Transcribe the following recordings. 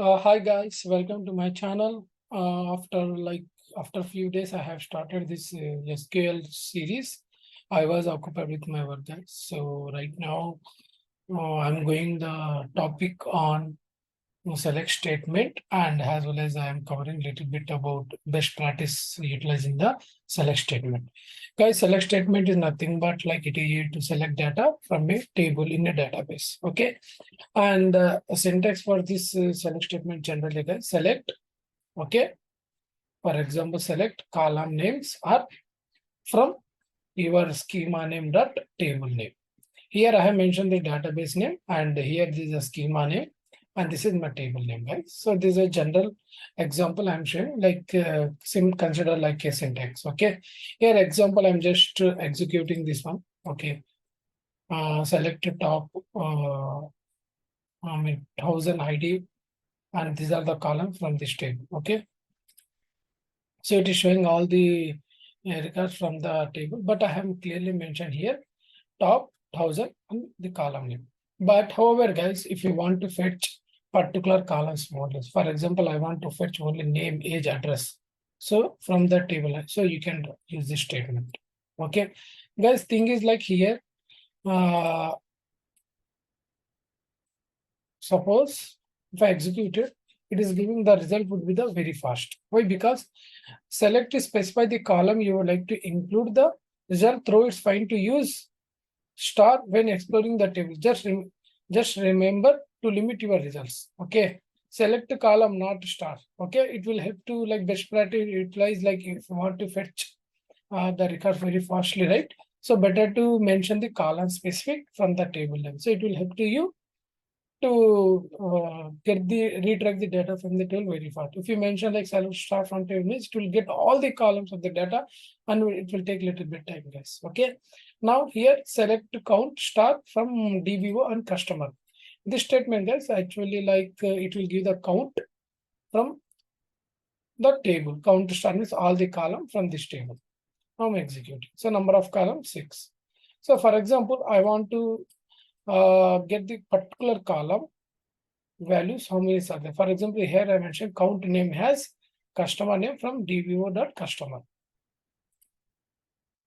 Hi guys, welcome to my channel. After a few days, I have started this SQL series. I was occupied with my work, guys. So right now, I'm going the topic on select statement, and as well as I am covering a little bit about best practice utilizing the select statement. Guys, select statement is nothing but like it is used to select data from a table in a database. Okay, and a syntax for this select statement generally, guys, select. Okay, for example, select column names are from your schema name dot table name. Here I have mentioned the database name, and here this is a schema name, and this is my table name, guys. So this is a general example I'm showing, like consider like a syntax. Okay, here example I'm just executing this one. Okay, select top 1000 ID, and these are the columns from this table. Okay, so it is showing all the records from the table, but I have clearly mentioned here top 1000 and the column name. But however, guys, if you want to fetch particular columns models, for example, I want to fetch only name, age, address. So from the table, so you can use this statement. Okay, guys, thing is like here, suppose if I execute it, it is giving the result would be the very fast. Why? Because select to specify the column you would like to include the result, through it's fine to use star when exploring the table. Just remember to limit your results. Okay, select a column, not star. Okay, it will help to like best practice utilize, like if you want to fetch the record very fastly, right? So better to mention the column specific from the table name. So it will help to you to retract the data from the table very fast. If you mention like select star from table, it will get all the columns of the data, and it will take a little bit time, guys. Okay, now here select count star from DBO and customer. This statement, guys, actually like it will give the count from the table. Count star means all the column from this table. Now I'm executing. So number of columns 6. So for example, I want to get the particular column values, how many are there. For example, here I mentioned count name has customer name from dbo.customer.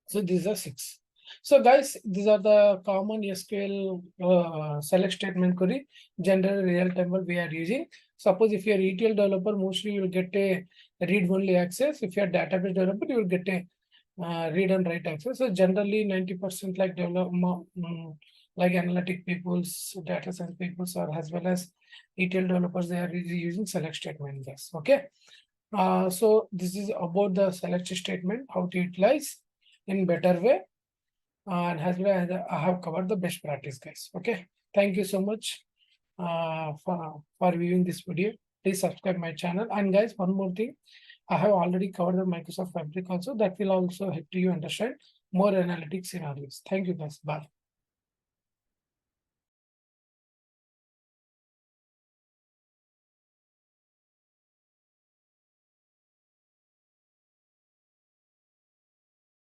So these are 6. So guys, these are the common SQL select statement query, general real time we are using. Suppose if you're ETL developer, mostly you will get a read only access. If you're database developer, you will get a read and write access. So generally 90% like like analytic people's, data science people's, or as well as ETL developers, they are using select statement, guys. Okay, so this is about the select statement, how to utilize in better way, and as well as I have covered the best practice, guys. Okay, thank you so much for viewing this video. Please subscribe my channel, and guys, one more thing, I have already covered the Microsoft Fabric also. That will also help you understand more analytics scenarios. Thank you, guys. Bye.